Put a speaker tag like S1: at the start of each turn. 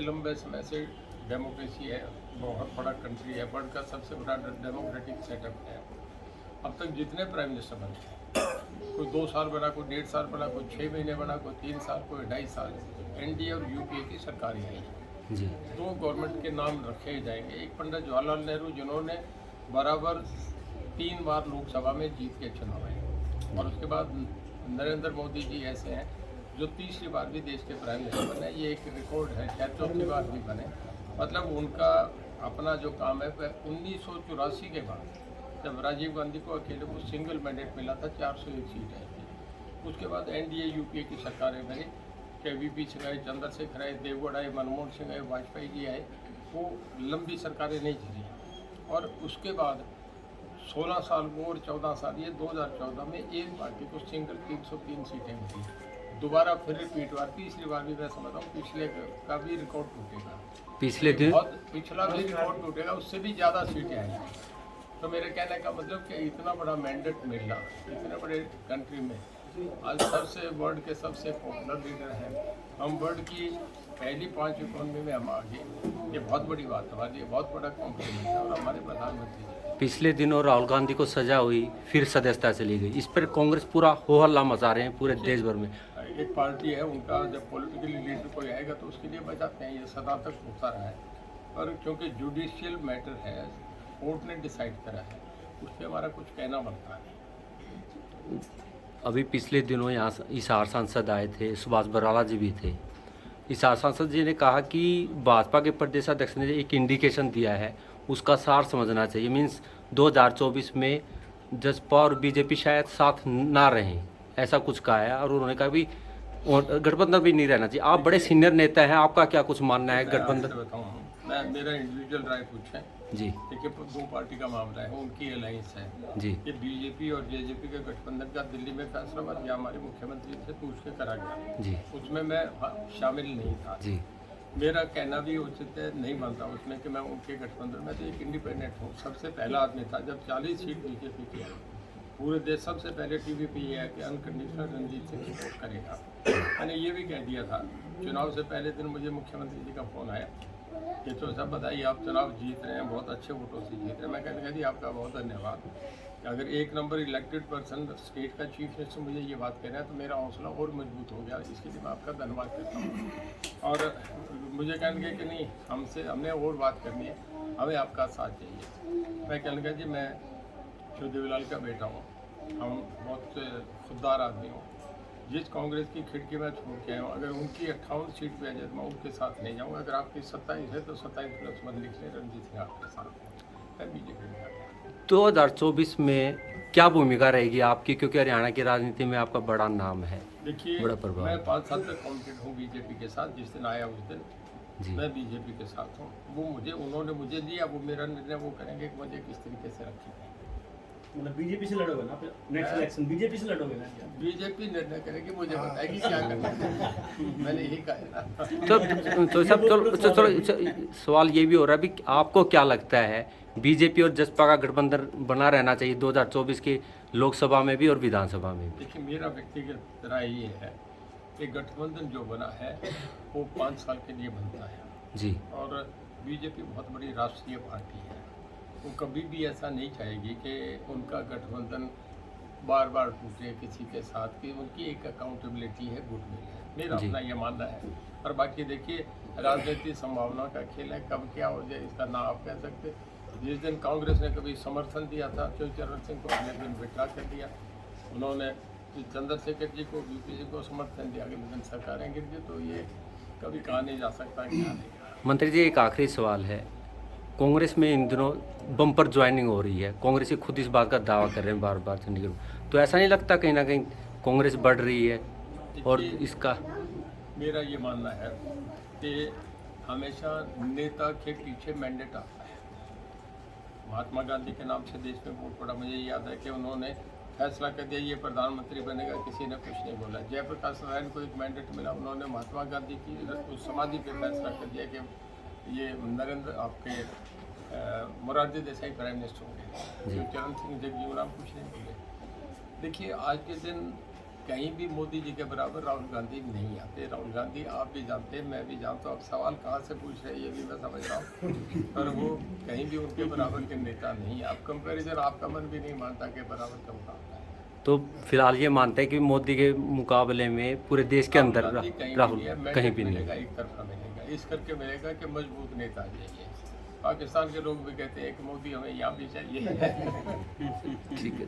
S1: लंबे समय से डेमोक्रेसी है, बहुत बड़ा कंट्री है, वर्ल्ड का सबसे बड़ा डेमोक्रेटिक सेटअप है। अब तक जितने प्राइम मिनिस्टर बने, कोई 2 साल बना, कोई 1.5 साल बना, कोई 6 महीने बना, कोई 3 साल, कोई 2.5 साल, एनडीए और यूपीए की सरकारें आई हैं।
S2: जी
S1: 2 गवर्नमेंट के नाम रखे जाएंगे। एक पंडित जवाहरलाल नेहरू, जिन्होंने बराबर 3 बार लोकसभा में जीत के चुनाव आए, और उसके बाद नरेंद्र मोदी जी ऐसे हैं जो तीसरी बार भी देश के प्राइम मिनिस्टर बने। ये एक रिकॉर्ड है, शायद चौथी बार भी बने। मतलब उनका अपना जो काम है, 1984 के बाद जब राजीव गांधी को अकेले को सिंगल मैंडेट मिला था, 401 सीट आई थी। उसके बाद एनडीए यूपीए की सरकारें बनी, केवीपी सिंह आए, चंद्रशेखर आए, देवगौड़ा आए, मनमोहन सिंह आए, वाजपेयी जी आए। वो लंबी सरकारें नहीं चली, और उसके बाद 16 साल वो और 14 साल ये 2014 में एक पार्टी को सिंगल 303 सीटें मिली। दोबारा फिर रिपीट हुआ, तीसरी बार भी मैं समझता हूँ पिछले का भी रिकॉर्ड टूटेगा,
S2: पिछले दिन
S1: बहुत पिछला भी रिकॉर्ड टूटेगा, उससे भी ज़्यादा सीटें आएंगी। तो मेरे कहने का मतलब कि इतना बड़ा मैंडेट मिलना इतने बड़े कंट्री में, आज सबसे वर्ल्ड के सबसे पॉपुलर लीडर हैं हम, वर्ल्ड की पहली 5 इकोनॉमी में हम आगे, ये बहुत बड़ी बात है हमारे लिए, बहुत बड़ा कॉम्प्लीमेंट है। और हमारे प्रधानमंत्री जी
S2: पिछले दिनों राहुल गांधी को सजा हुई, फिर सदस्यता चली गई। इस पर कांग्रेस पूरा हो हल्ला मचा रहे हैं पूरे देश भर में।
S1: एक पार्टी है, उनका जब पॉलिटिकली लीडर कोई आएगा तो उसके लिए बचाते हैं, ये सदा तक होता रहा है। पर क्योंकि जुडिशियल मैटर है, कोर्ट ने डिसाइड करा है, उस पर हमारा कुछ कहना बनता है।
S2: अभी पिछले दिनों यहाँ हिसार सांसद आए थे, सुभाष बराला जी भी थे। हिसार सांसद जी ने कहा कि भाजपा के प्रदेश अध्यक्ष ने एक इंडिकेशन दिया है, उसका सार समझना चाहिए। मीन्स 2024 में जसपा और बीजेपी शायद साथ ना रहें, ऐसा कुछ कहा है। और उन्होंने कहा भी गठबंधन भी नहीं रहना चाहिए। आप बड़े सीनियर नेता हैं, आपका क्या कुछ मानना है गठबंधन?
S1: बताऊँ मैं, मेरा इंडिविजुअल राय कुछ है।
S2: जी
S1: देखिए, 2 पार्टी का मामला है, उनकी अलायंस है।
S2: जी
S1: ये बीजेपी और जेजेपी के गठबंधन का दिल्ली में फैसला हुआ, या हमारे मुख्यमंत्री से पूछ के करा गया,
S2: जी
S1: उसमें मैं शामिल नहीं था।
S2: जी
S1: मेरा कहना भी उचित है, नहीं मानता उसमें कि मैं उनके गठबंधन में तो एक इंडिपेंडेंट हूँ। सबसे पहला आदमी था जब 40 सीट बीजेपी की आई, पूरे देश सबसे पहले टीवीपी है कि अनकंडीशनल रणजीत सिंह सपोर्ट करेगा। मैंने ये भी कह दिया था, चुनाव से पहले दिन मुझे मुख्यमंत्री जी का फ़ोन आया कि तो सब बताइए आप चुनाव जीत रहे हैं, बहुत अच्छे वोटों से जीत रहे हैं। मैं कहने लगा जी आपका बहुत धन्यवाद। अगर 1 नंबर इलेक्टेड पर्सन स्टेट का चीफ मिनिस्टर मुझे ये बात कह रहा है तो मेरा हौसला और मजबूत हो गया, इसके लिए मैं आपका धन्यवाद करता हूँ। और मुझे कहने लगे कि नहीं, हमने और बात करनी है, हमें आपका साथ चाहिए। मैं कहने लगा जी मैं शिव देवीलाल का बेटा हूँ, हम बहुत खुददार आदमी हूँ। जिस कांग्रेस की खिड़की में छोड़ के आया हूँ, अगर उनकी 58 सीट पे आ जाए तो मैं उनके साथ नहीं जाऊँगा। अगर आपकी 27 है तो 27+1 लिख लें, रणजीत सिंह आपके साथ, मैं बीजेपी में आ गया।
S2: 2024 में क्या भूमिका रहेगी आपकी, क्योंकि हरियाणा की राजनीति में आपका बड़ा नाम है,
S1: देखिए
S2: बड़ा प्रभाव?
S1: मैं 5 साल तक कॉन्टेक्ट हूँ बीजेपी के साथ, जिस दिन आया उस दिन
S2: जी
S1: मैं बीजेपी के साथ हूँ। उन्होंने मुझे लिया, वो मेरा निर्णय वो करेंगे कि मुझे किस तरीके से रखेंगे।
S3: मतलब बीजेपी से लड़ोगे ना नेक्स्ट इलेक्शन? बीजेपी से लड़ोगे ना?
S1: बीजेपी निर्णय करेगी, मुझे बताएगी क्या करना है। मैंने यही कहा है ना।
S2: तो सब चलो सवाल ये भी हो रहा है भी आपको क्या लगता है, बीजेपी और जसपा का गठबंधन बना रहना चाहिए 2024 की लोकसभा में भी और विधानसभा में भी?
S1: देखिए, मेरा व्यक्तिगत राय ये है कि गठबंधन जो बना है वो 5 साल के लिए बनता है।
S2: जी
S1: और बीजेपी बहुत बड़ी राष्ट्रीय पार्टी है, वो कभी भी ऐसा नहीं चाहेगी कि उनका गठबंधन बार बार टूटे किसी के साथ, कि उनकी एक अकाउंटेबिलिटी है, गुडविल है, मेरा
S2: जी।
S1: अपना ये मानना है। और बाकी देखिए, राजनीति संभावना का खेल है, कब क्या हो जाए इसका ना आप कह सकते। जिस दिन कांग्रेस ने कभी समर्थन दिया था चरण सिंह को, अगले दिन विड्रा कर दिया। उन्होंने चंद्रशेखर जी को, वीपी जी को समर्थन दिया, अगले दिन सरकारें गिर गई। तो ये कभी कहा नहीं जा सकता क्या नहीं।
S2: मंत्री जी, एक आखिरी सवाल है। कांग्रेस में इन दिनों बम्पर ज्वाइनिंग हो रही है, कांग्रेसी खुद इस बात का दावा कर रहे हैं बार बार चंडीगढ़ में, तो ऐसा नहीं लगता कहीं ना कहीं कांग्रेस बढ़ रही है? और इसका
S1: मेरा ये मानना है कि हमेशा नेता के पीछे मैंडेट आता है। महात्मा गांधी के नाम से देश में वोट पड़ा, मुझे याद है कि उन्होंने फैसला कर दिया ये प्रधानमंत्री बनेगा, किसी ने कुछ नहीं बोला। जयप्रकाश नारायण को एक मैंडेट मिला, उन्होंने महात्मा गांधी की उस समाधि पे फैसला कर दिया कि ये नरेंद्र आपके मोरारजी देसाई प्राइम मिनिस्टर होंगे। चरण सिंह जगजीवन राम कुछ नहीं बोले। देखिए, आज के दिन कहीं भी मोदी जी के बराबर राहुल गांधी नहीं आते। राहुल गांधी आप भी जानते हैं, मैं भी जानता हूँ। अब सवाल कहाँ से पूछ रहे हैं ये भी मैं समझ रहा हूँ, पर वो कहीं भी उनके बराबर के नेता नहीं है। अब कंपैरिजन आपका मन भी नहीं मानता के बराबर का मुकाबला है।
S2: तो फिलहाल ये मानते हैं कि मोदी के मुकाबले में पूरे देश के अंदर
S1: राहुल गांधी कहीं भी
S2: राहुल
S1: नहीं है,
S2: कहीं
S1: मैंडेट
S2: भी नहीं
S1: मिलेगा, एक तरफा मिलेगा। इस करके मिलेगा कि मजबूत नेता चाहिए। पाकिस्तान के लोग भी कहते हैं कि मोदी हमें यहाँ भी चाहिए।
S2: ठीक है।